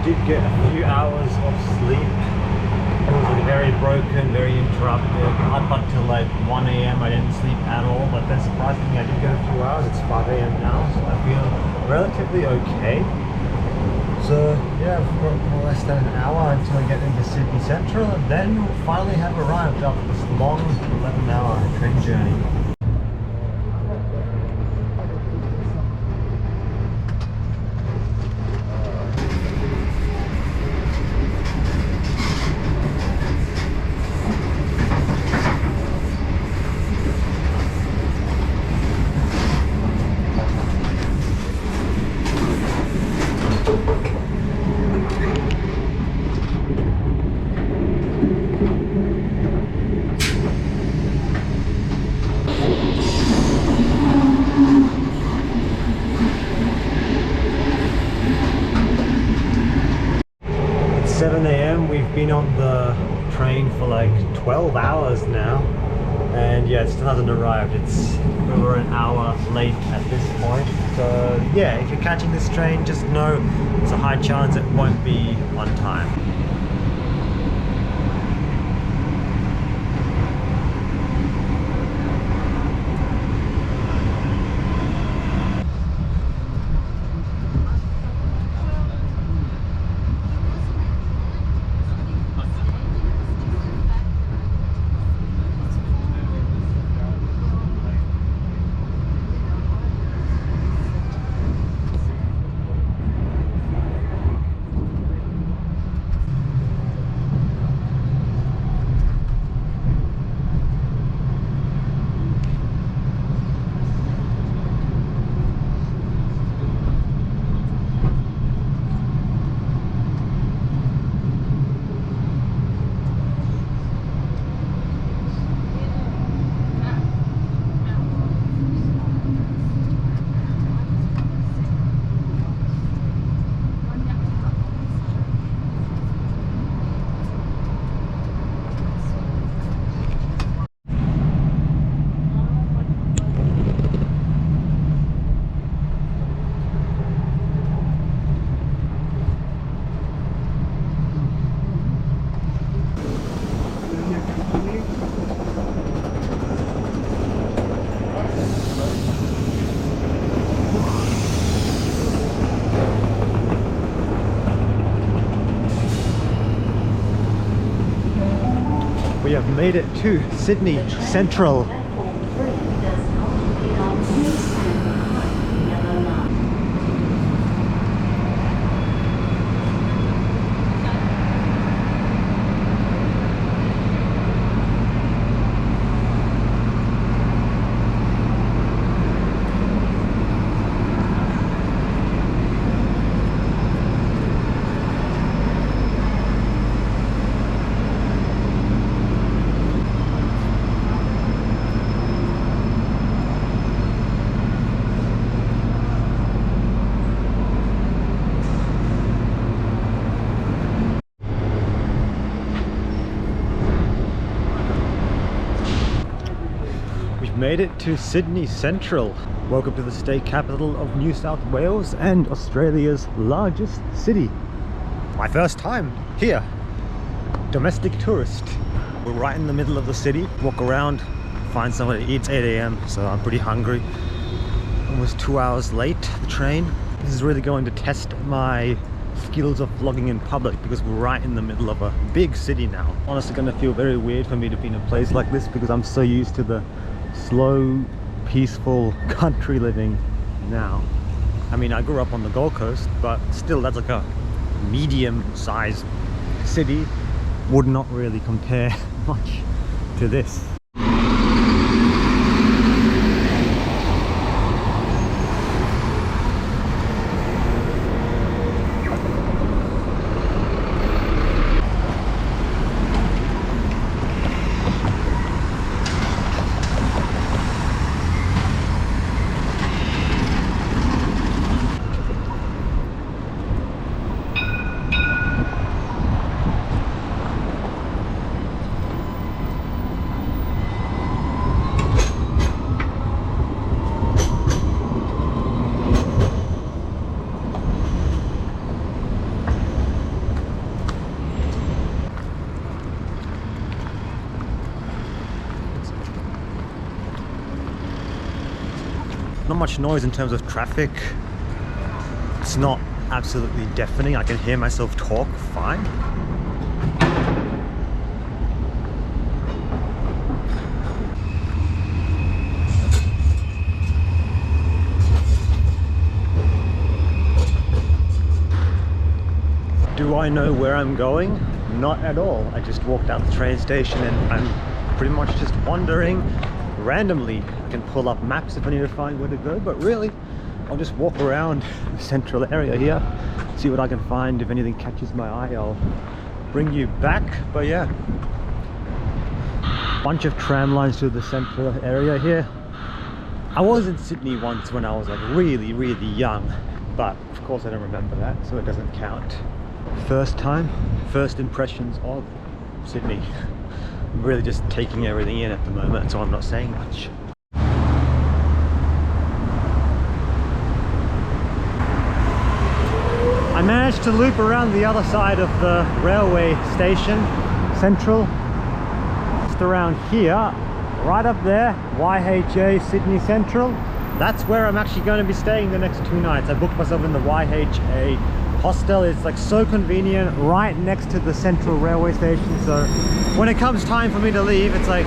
did get a few hours of sleep. It was like very broken, very interrupted. Up until like 1 a.m. I didn't sleep at all, but then surprisingly I did get a few hours. It's 5 a.m. now, so I feel relatively okay. So yeah, I've got more or less than an hour until I get into Sydney Central, and then we'll finally have arrived after this long 11-hour train journey. It's 7 a.m. We've been on the train for like 12 hours now, and yeah, it still hasn't arrived. We're an hour late at this point. So yeah, if you're catching this train, just know there's a high chance it won't be on time. We have made it to Sydney Central. Made it to Sydney Central. Welcome to the state capital of New South Wales and Australia's largest city. My first time here. Domestic tourist. We're right in the middle of the city. Walk around, find somewhere to eat. It's 8 a.m. so I'm pretty hungry. Almost 2 hours late, the train. This is really going to test my skills of vlogging in public because we're right in the middle of a big city now. Honestly, gonna feel very weird for me to be in a place like this because I'm so used to the slow, peaceful country living now. I mean, I grew up on the Gold Coast, but still that's like a medium-sized city. Would not really compare much to this. not much noise in terms of traffic. It's not absolutely deafening. I can hear myself talk fine. Do I know where I'm going? Not at all. I just walked out the train station and I'm pretty much just wandering randomly. I can pull up maps if I need to find where to go, but really I'll just walk around the central area here, see what I can find. If anything catches my eye, I'll bring you back. But yeah, bunch of tram lines to the central area here. I was in Sydney once when I was like really young, but of course I don't remember that, so it doesn't count. First time, first impressions of Sydney. I'm really just taking everything in at the moment, so I'm not saying much. I managed to loop around the other side of the railway station, Central. Just around here, right up there, YHA Sydney Central. That's where I'm actually going to be staying the next 2 nights. I booked myself in the YHA hostel. It's like so convenient, right next to the Central railway station. So when it comes time for me to leave, it's like,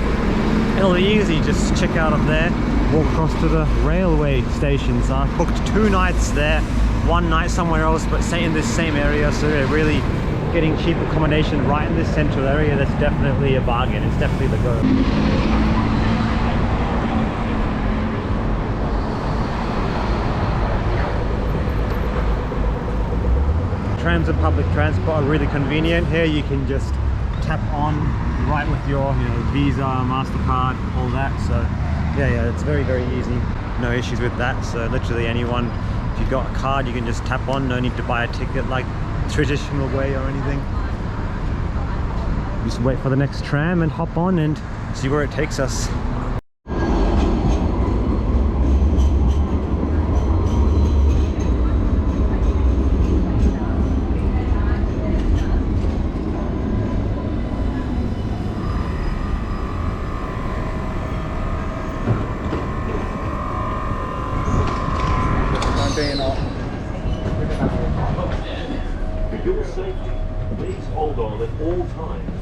it'll be easy. Just check out up there, walk across to the railway station. So I booked 2 nights there, 1 night somewhere else, but stay in this same area. So yeah, really getting cheap accommodation right in this central area. That's definitely a bargain. It's definitely the go. Trams and public transport are really convenient. Here you can just tap on right with your Visa, MasterCard, all that. So yeah, it's very easy. No issues with that. So literally anyone, if you've got a card, you can just tap on. No need to buy a ticket like traditional way or anything. Just wait for the next tram and hop on and see where it takes us. For your safety, please hold on at all times.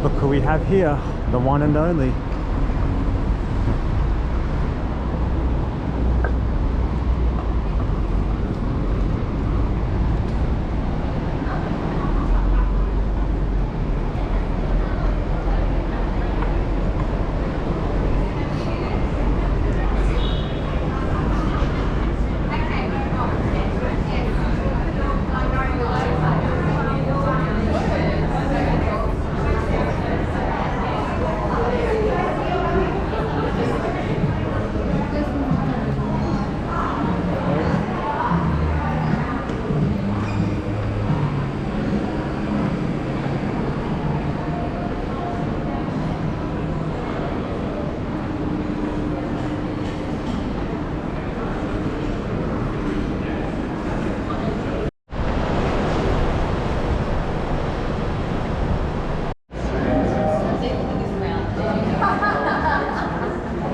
Look who we have here, the one and only.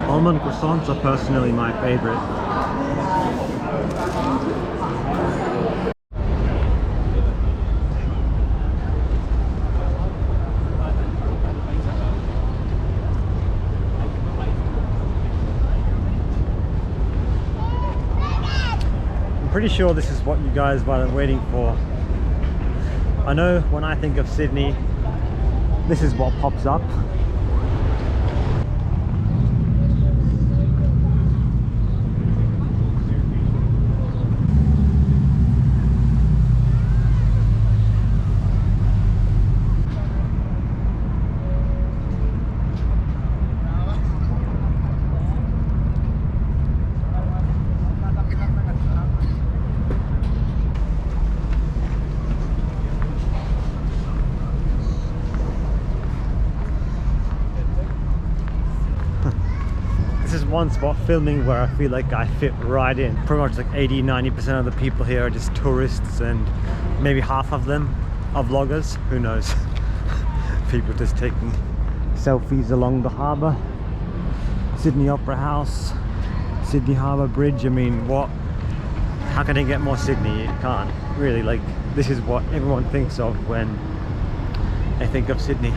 Almond croissants are personally my favorite. pretty sure this is what you guys were waiting for. I know when I think of Sydney, this is what pops up. This is one spot filming where I feel like I fit right in. Pretty much like 80-90% of the people here are just tourists, and maybe half of them are vloggers, who knows. People just taking selfies along the harbour. Sydney Opera House, Sydney Harbour Bridge. I mean, what? How can it get more Sydney? It can't really. Like, this is what everyone thinks of when they think of Sydney.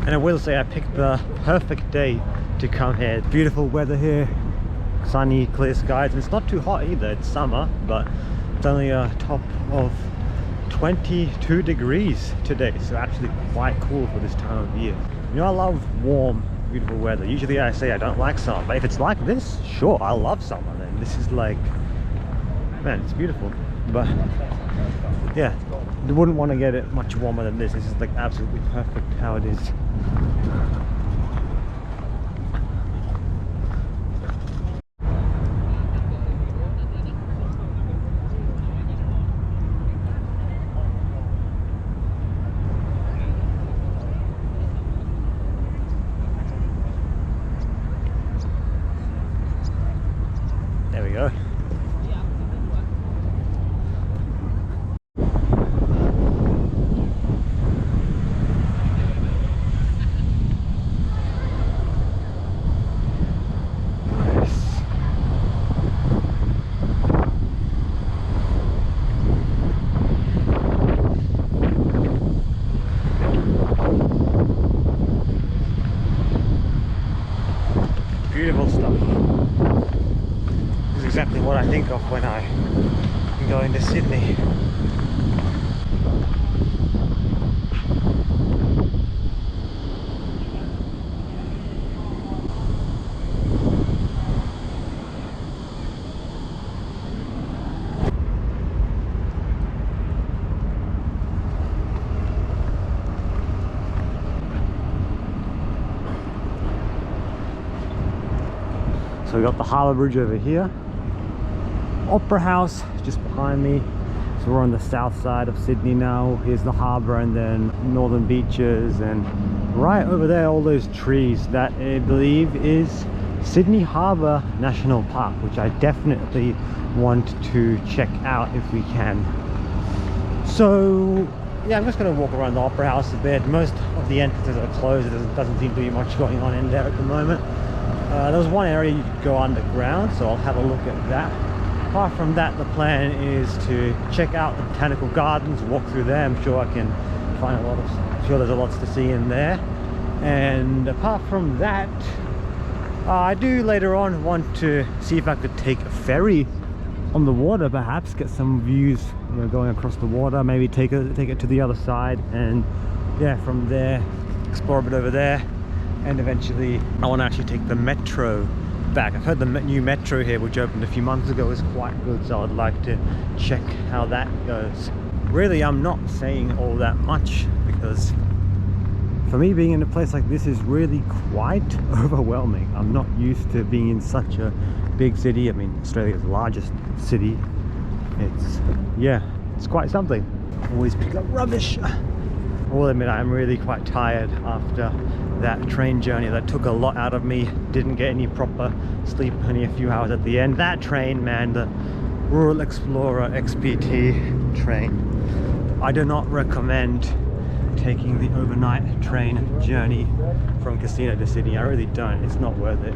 And I will say I picked the perfect day to come here. Beautiful weather here, sunny, clear skies, and it's not too hot either. It's summer, but it's only a top of 22 degrees today, so actually quite cool for this time of year. You know, I love warm, beautiful weather. Usually I say I don't like summer, but if it's like this, sure, I love summer. Then this is like, man, it's beautiful. But yeah, you wouldn't want to get it much warmer than this. This is like absolutely perfect how it is. There we go. Beautiful stuff. This is exactly what I think of when I go into Sydney. So we got the Harbour Bridge over here, Opera House just behind me. So we're on the south side of Sydney now. Here's the harbour and then northern beaches, and right over there all those trees, that I believe is Sydney Harbour National Park, which I definitely want to check out if we can. So yeah, I'm just going to walk around the Opera House a bit. Most of the entrances are closed. There doesn't seem to be much going on in there at the moment. There was one area you could go underground, so I'll have a look at that. Apart from that, the plan is to check out the Botanical Gardens, walk through there. I'm sure I can find there's a lot to see in there. And apart from that, I do later on want to see if I could take a ferry on the water, perhaps get some views, you know, going across the water. Maybe take it to the other side, and yeah, from there explore a bit over there. And eventually I want to actually take the metro back. I've heard the new metro here, which opened a few months ago, is quite good, so I'd like to check how that goes. Really, I'm not saying all that much, because for me, being in a place like this is really quite overwhelming. I'm not used to being in such a big city. I mean, Australia's largest city. It's quite something. Always pick up rubbish. I will admit I'm really quite tired after that train journey. That took a lot out of me. Didn't get any proper sleep, only a few hours at the end. That train, man, the Rural Explorer XPT train. I do not recommend taking the overnight train journey from Casino to Sydney. I really don't. It's not worth it.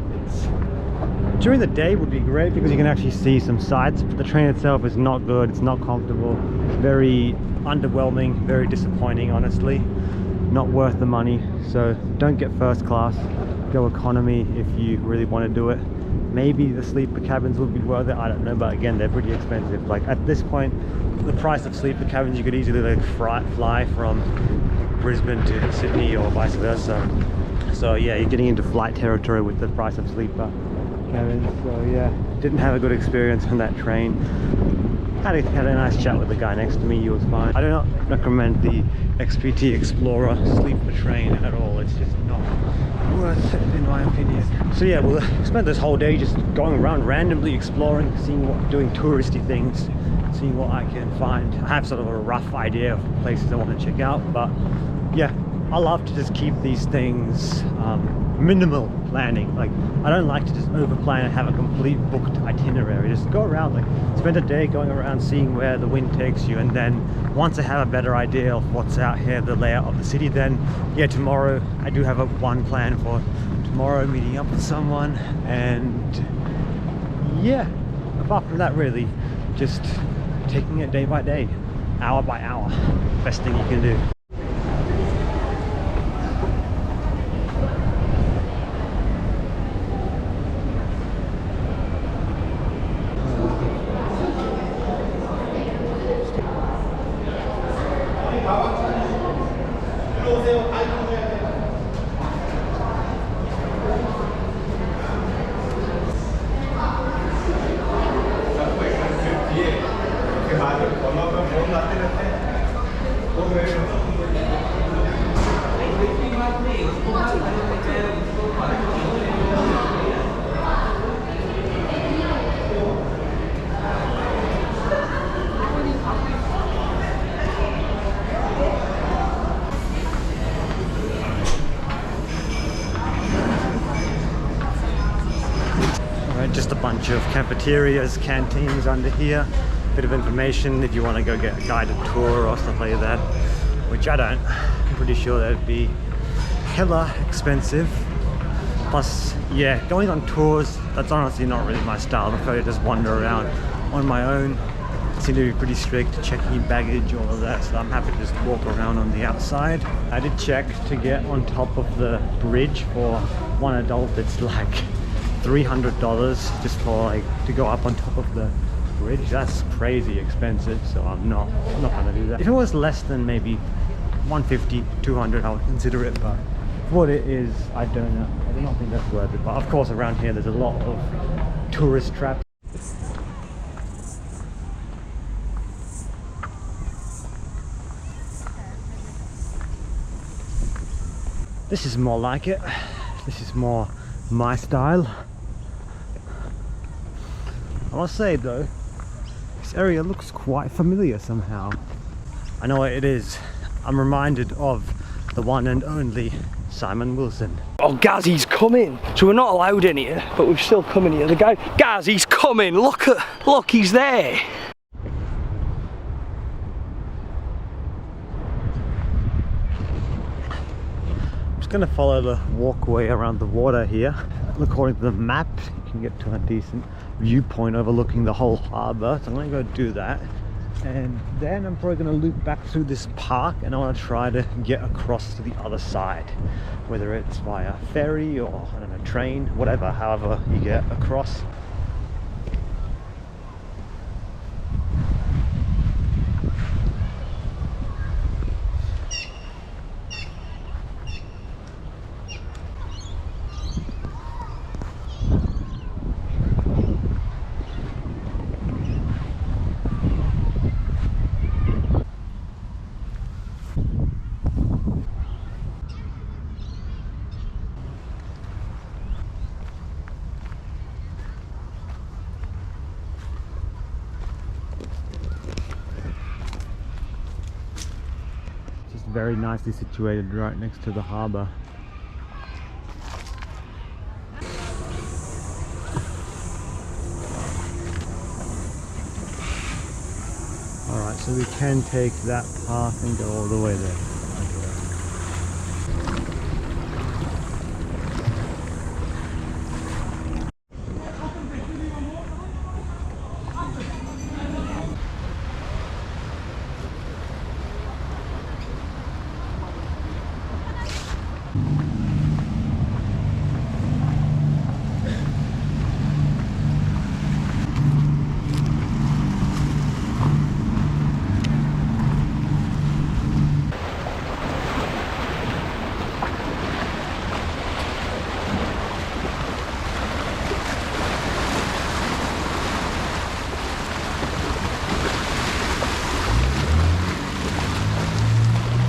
During the day would be great because you can actually see some sights, but the train itself is not good, it's not comfortable, it's very underwhelming, very disappointing honestly. Not worth the money, so don't get first class, go economy if you really want to do it. Maybe the sleeper cabins would be worth it, I don't know, but again they're pretty expensive. Like at this point, the price of sleeper cabins, you could easily like fly from Brisbane to Sydney or vice versa. So yeah, you're getting into flight territory with the price of sleeper cabins. So yeah, didn't have a good experience on that train. Had a nice chat with the guy next to me, he was fine. I do not recommend the XPT Explorer sleeper train at all, it's just not worth it in my opinion. So yeah, we'll spend this whole day just going around randomly exploring, doing touristy things, seeing what I can find. I have sort of a rough idea of places I want to check out, but yeah, I love to just keep these things minimal planning. Like I don't like to just over plan and have a complete booked itinerary. Just go around, like spend a day going around seeing where the wind takes you, and then once I have a better idea of what's out here, the layout of the city, then yeah, tomorrow I do have one plan for tomorrow, meeting up with someone, and yeah, apart from that really just taking it day by day, hour by hour. Best thing you can do. Just a bunch of cafeterias, canteens under here. Bit of information if you want to go get a guided tour or stuff like that, which I don't. I'm pretty sure that'd be hella expensive. Plus, yeah, going on tours, that's honestly not really my style. I prefer to just wander around on my own. Seem to be pretty strict, checking baggage, all of that, so I'm happy to just walk around on the outside. I did check to get on top of the bridge for one adult. It's like $300 just for like to go up on top of the bridge. That's crazy expensive, so I'm not gonna do that. If it was less than maybe 150, 200, I would consider it, but for what it is, I don't know. I don't think that's worth it. But of course around here there's a lot of tourist traps. This is more like it. This is more my style. I must say though, this area looks quite familiar somehow. I know what it is. I'm reminded of the one and only Simon Wilson. Oh, Gazzy's coming. So we're not allowed in here, but we've still come in here. The guy, Gazzy's coming. Look, he's there. I'm just gonna follow the walkway around the water here. According to the map, you can get to a decent viewpoint overlooking the whole harbour, so I'm gonna go do that, and then I'm probably gonna loop back through this park, and I want to try to get across to the other side, whether it's via ferry or I don't know, train, whatever, however you get across. Very nicely situated right next to the harbour. Alright, so we can take that path and go all the way there.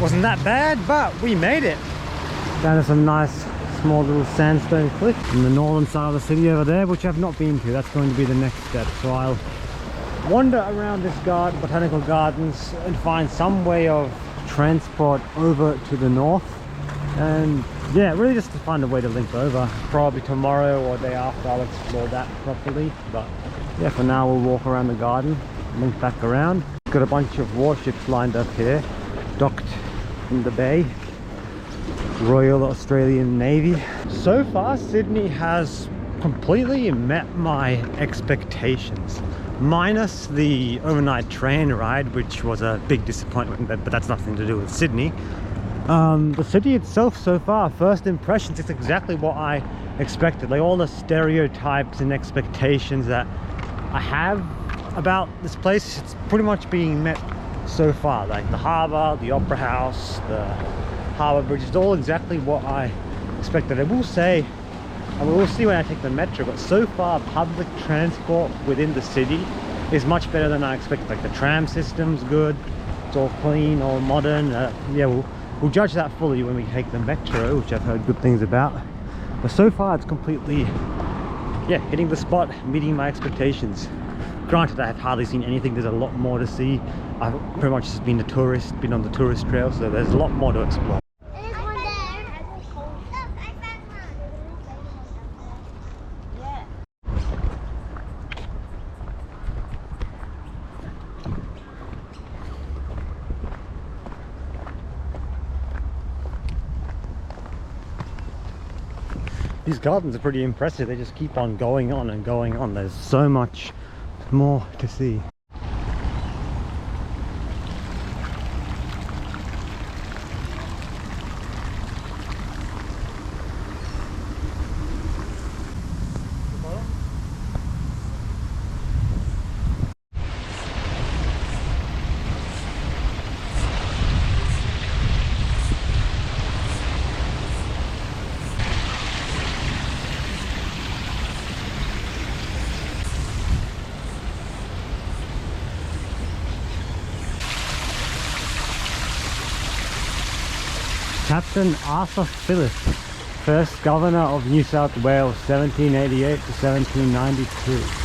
Wasn't that bad, but we made it. Down to some nice small little sandstone cliff in the northern side of the city over there, which I've not been to. That's going to be the next step. So I'll wander around this garden, botanical gardens, and find some way of transport over to the north. And yeah, really just to find a way to link over. Probably tomorrow or day after I'll explore that properly. But yeah, for now we'll walk around the garden, link back around. Got a bunch of warships lined up here, docked in the bay. Royal Australian Navy. So far, Sydney has completely met my expectations. Minus the overnight train ride, which was a big disappointment, but that's nothing to do with Sydney. The city itself so far, first impressions, it's exactly what I expected. Like all the stereotypes and expectations that I have about this place, it's pretty much being met so far. Like the harbour, the opera house, the harbour bridge, is all exactly what I expected. I will say, and we will see when I take the metro, but so far public transport within the city is much better than I expected. Like the tram system's good, it's all clean, all modern. Yeah, we'll judge that fully when we take the metro, which I've heard good things about. But so far it's completely, yeah, hitting the spot, meeting my expectations. Granted, I have hardly seen anything. There's a lot more to see. I've pretty much just been a tourist, been on the tourist trail, so there's a lot more to explore. These gardens are pretty impressive. They just keep on going on and going on. There's so much more to see. Captain Arthur Phillip, first governor of New South Wales, 1788 to 1792.